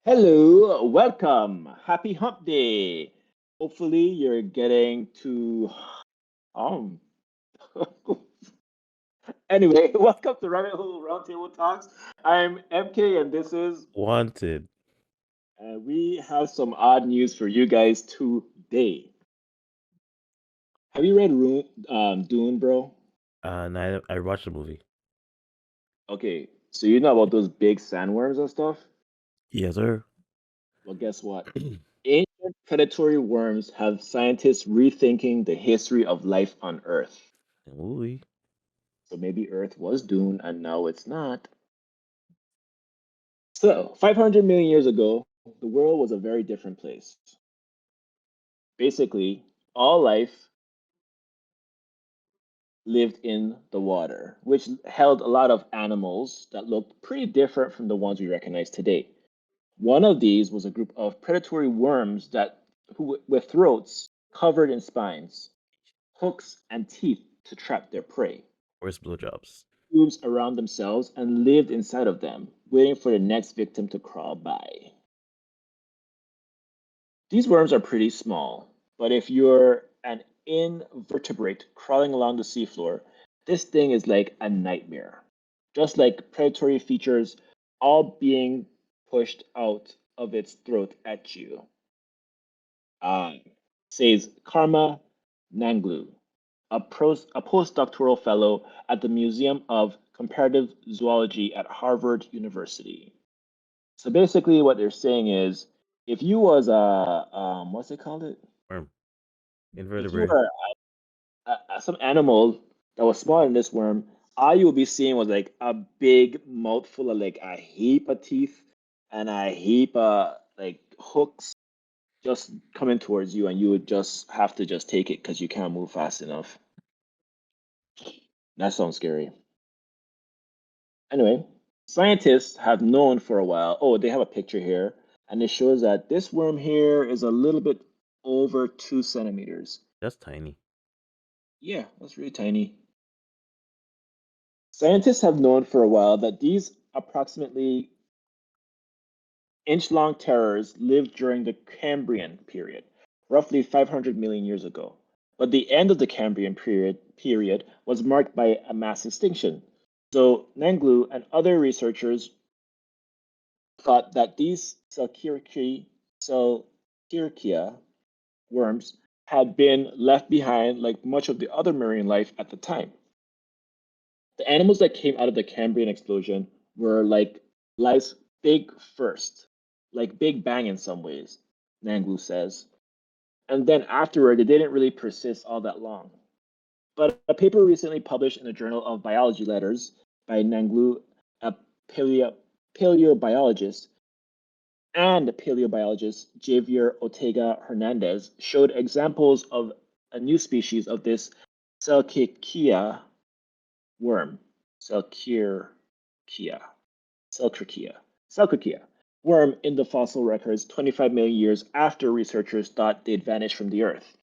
Hello, welcome. Happy Hump Day. Hopefully, you're getting to um. Anyway, welcome to Rabbit Hole Roundtable Talks. I'm MK, and this is. Wanted. We have some odd news for you guys today. Have you read Dune, bro? And I watched the movie. Okay, so you know about those big sandworms and stuff. Yes, sir. Well, guess what? Ancient predatory worms have scientists rethinking the history of life on Earth. Movie. So maybe Earth was doomed and now it's not. So, 500 million years ago, the world was a very different place. Basically, all life lived in the water, which held a lot of animals that looked pretty different from the ones we recognize today. One of these was a group of predatory worms with throats covered in spines, hooks, and teeth to trap their prey. Where's blowjobs? Tubes around themselves and lived inside of them, waiting for the next victim to crawl by. These worms are pretty small, but if you're an invertebrate crawling along the seafloor, this thing is like a nightmare. Just like predatory features all being pushed out of its throat at you. Uh, Says Karma Nanglu, a postdoctoral fellow at the Museum of Comparative Zoology at Harvard University. So basically, what they're saying is, if you was a what's it called? Worm. If you Invertebrate. were some animal that was smaller than this worm, all you would be seeing was like a big mouthful of like a heap of teeth and a heap of like hooks just coming towards you, and you would just have to just take it because you can't move fast enough. That sounds scary. Anyway, scientists have known for a while. Oh, they have a picture here, and it shows that this worm here is a little bit over 2 centimeters. That's tiny. Yeah, that's really tiny. Scientists have known for a while that these approximately inch long terrors lived during the Cambrian period, roughly 500 million years ago. But the end of the Cambrian period was marked by a mass extinction. So Nanglu and other researchers thought that these Selkirkia worms had been left behind like much of the other marine life at the time. The animals that came out of the Cambrian explosion were like life's big first, like Big Bang in some ways, Nanglu says. And then afterward, they didn't really persist all that long. But a paper recently published in the Journal of Biology Letters by Nanglu, a paleo- paleobiologist, and paleobiologist Javier Ortega Hernandez showed examples of a new species of this Selkirkia worm. Selkirkia. Selkirkia. Selkirkia worm in the fossil records 25 million years after researchers thought they'd vanished from the Earth.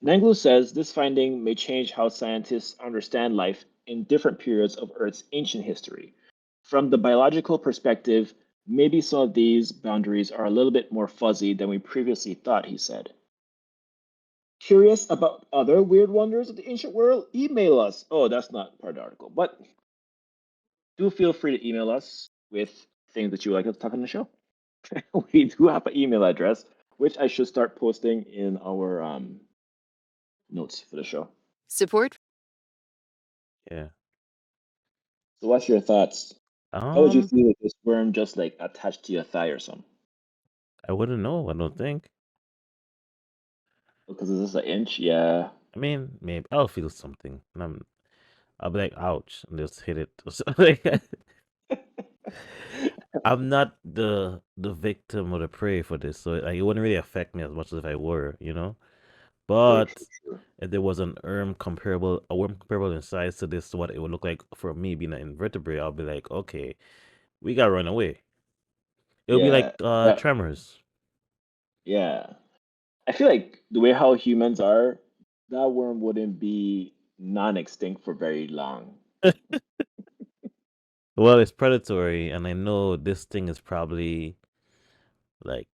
Nanglu says this finding may change how scientists understand life in different periods of Earth's ancient history. From the biological perspective, maybe some of these boundaries are a little bit more fuzzy than we previously thought, he said. Curious about other weird wonders of the ancient world? Email us. Oh, that's not part of the article, but do feel free to email us with things that you would like us to talk on the show. We do have an email address, which I should start posting in our notes for the show. Support. Yeah. So, what's your thoughts? How would you Um, feel if this worm just like attached to your thigh or something? I wouldn't know. I don't think. Because is this an inch? Yeah. I mean, maybe I'll feel something. And I'll be like, ouch, and just hit it. Like, I'm not the victim or the prey for this, so like, it wouldn't really affect me as much as if I were, you know. True, But true, true. if there was a worm comparable in size to this, to what it would look like for me being an invertebrate, I'll be like, okay, we gotta run away. It'll be like Yeah. Yeah. tremors. Yeah. I feel like the way how humans are, that worm wouldn't be non-extinct for very long. Well, it's predatory, and I know this thing is probably Like,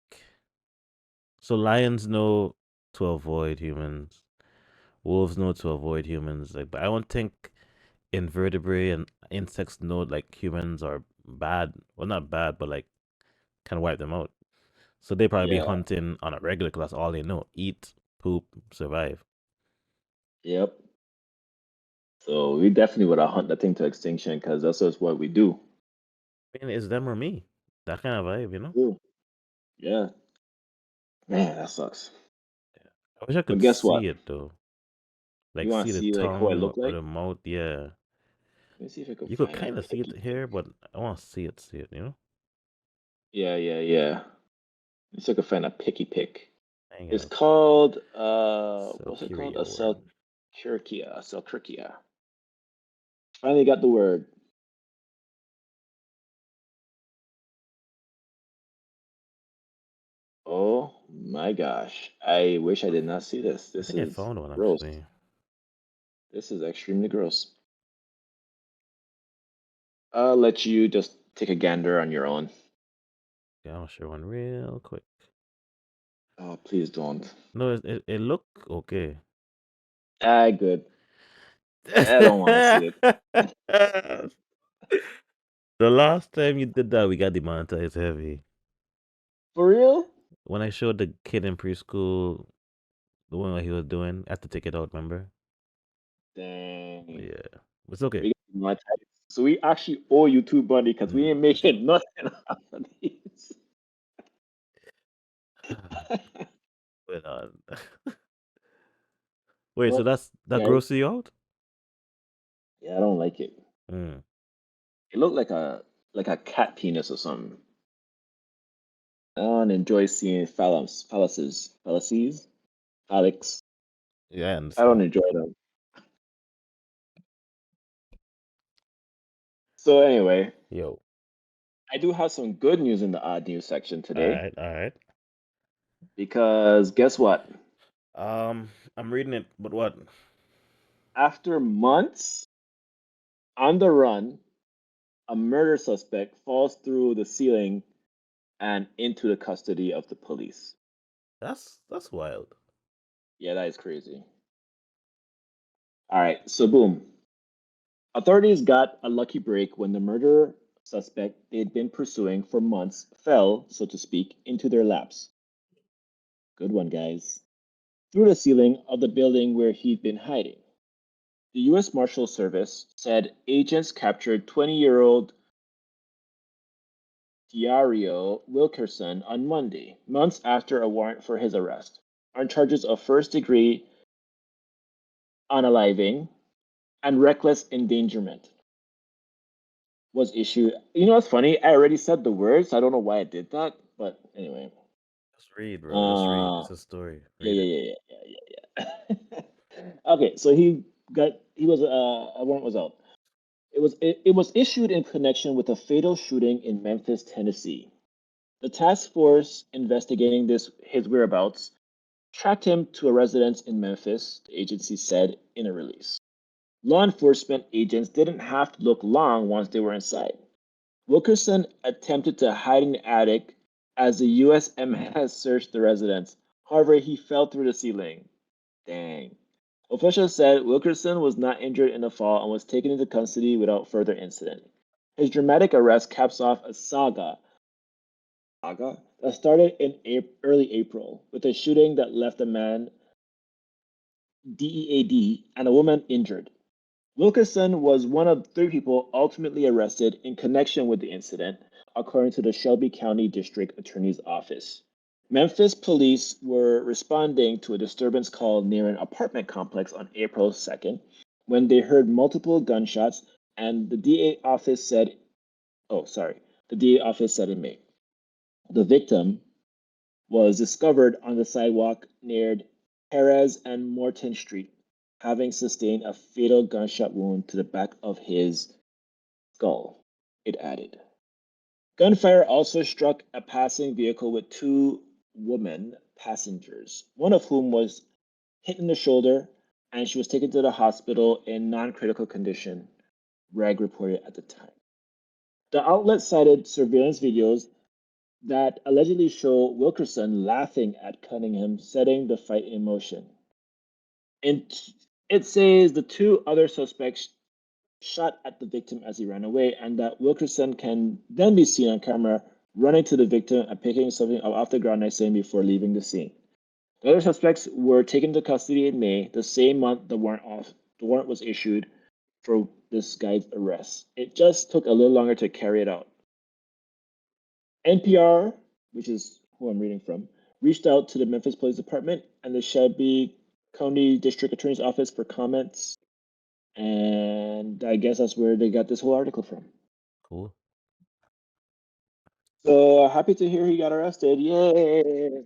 so lions know to avoid humans, wolves know to avoid humans. Like, but I don't think invertebrate and insects know like humans are bad. Well, not bad, but like kind of wipe them out. So they probably be Yeah. hunting on a regular, 'cause that's all they know: eat, poop, survive. Yep. So we definitely would have hunt that thing to extinction because that's just what we do. I mean, it's them or me. That kind of vibe, you know. Ooh, yeah. Man, that sucks. I wish I But could guess what? see it though, You like want see to the see like how I tongue look or like? the mouth. Yeah, Let me see if I can you could find a kind of see it picky pick. here, but I want to see it. See it, you know. Yeah, yeah, yeah. Let me see if I can find a picky pick. Hang It's out. called what's it called? Selkiria A worm. Selkirkia. A Selkirkia. Finally got the word. Oh my gosh. I wish I did not see this. I This think I is found one gross. actually. This is extremely gross. I'll let you just take a gander on your own. Yeah, I'll share one real quick. Oh, please don't. No, it look okay. Ah, good. I don't want to see it. The last time you did that, we got demonetized heavy. For real? When I showed the kid in preschool the one what he was doing, I had to take it out, remember? Dang. Yeah. It's okay. We got my type. So we actually owe you two buddy because we Mm. ain't making nothing out of these. Wait on. Wait, so But that yeah, grosses you out? yeah, I don't like it. Mm. It looked like a cat penis or something. I don't enjoy seeing phallics. Yeah, I I don't understand. enjoy them. So anyway, Yo. I do have some good news in the odd news section today Alright, alright. because guess what? I'm reading it, but what? After months on the run, a murder suspect falls through the ceiling and into the custody of the police. That's wild. Yeah, that is crazy. All right, so boom. Authorities got a lucky break when the murder suspect they'd been pursuing for months fell, so to speak, into their laps. Good one, guys. Through the ceiling of the building where he'd been hiding. The U.S. Marshal Service said agents captured 20-year-old Diario Wilkerson on Monday, months after a warrant for his arrest, on charges of first-degree unaliving and reckless endangerment was issued. You know what's funny? I already said the words. I don't know why I did that, but anyway. Just read, bro. Just read. Uh, It's a story. yeah, Read it. yeah, yeah, yeah, yeah, yeah, yeah. Okay, so he was a warrant was out. It was issued in connection with a fatal shooting in Memphis, Tennessee. The task force investigating his whereabouts tracked him to a residence in Memphis, the agency said in a release. Law enforcement agents didn't have to look long once they were inside. Wilkerson attempted to hide in the attic as the USMS searched the residence. However, he fell through the ceiling. Dang. Officials said Wilkerson was not injured in the fall and was taken into custody without further incident. His dramatic arrest caps off a saga that started in early April with a shooting that left a man DEAD and a woman injured. Wilkerson was one of three people ultimately arrested in connection with the incident, according to the Shelby County District Attorney's Office. Memphis police were responding to a disturbance call near an apartment complex on April 2nd when they heard multiple gunshots, and the DA office said, oh, sorry, the DA office said in May. The victim was discovered on the sidewalk near Perez and Morton Street, having sustained a fatal gunshot wound to the back of his skull, it added. Gunfire also struck a passing vehicle with two women passengers, one of whom was hit in the shoulder, and she was taken to the hospital in non critical condition, Reg reported at the time. The outlet cited surveillance videos that allegedly show Wilkerson laughing at Cunningham, setting the fight in motion. And it says the two other suspects shot at the victim as he ran away, and that Wilkerson can then be seen on camera running to the victim and picking something up off the ground next to him before leaving the scene. The other suspects were taken into custody in May, the same month the warrant was issued for this guy's arrest. It just took a little longer to carry it out. NPR, which is who I'm reading from, reached out to the Memphis Police Department and the Shelby County District Attorney's Office for comments. And I guess that's where they got this whole article from. Cool. So happy to hear he got arrested. Yay!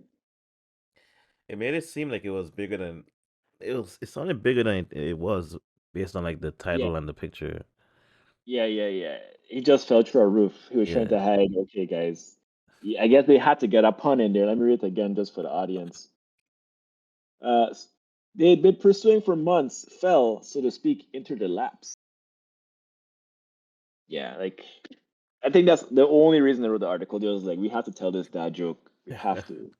It made it seem like it was bigger than it was. It sounded bigger than it was based on like the Yeah, title and the picture. yeah. He just fell through a roof. He was trying Yeah. to hide. Okay, guys. Yeah, I guess they had to get a pun in there. Let me read it again just for the audience. They had been pursuing for months, fell, so to speak, into the laps. Yeah, like I think that's the only reason I wrote the article. They was like, we have to tell this dad joke. We have to.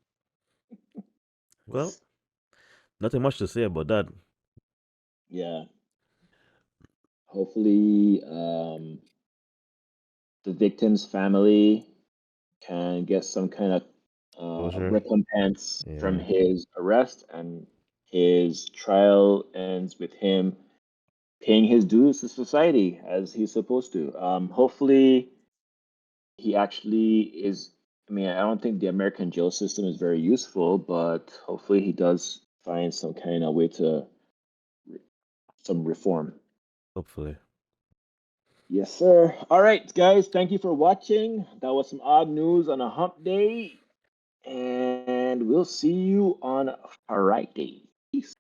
Well, nothing much to say about that. Yeah. Hopefully, the victim's family can get some kind of Closure. recompense from Yeah. his arrest, and his trial ends with him paying his dues to society as he's supposed to. Hopefully, he actually is. I mean, I don't think the American jail system is very useful, but hopefully, he does find some kind of way to some reform. Hopefully. Yes, sir. All right, guys. Thank you for watching. That was some odd news on a hump day. And we'll see you on Friday. Peace.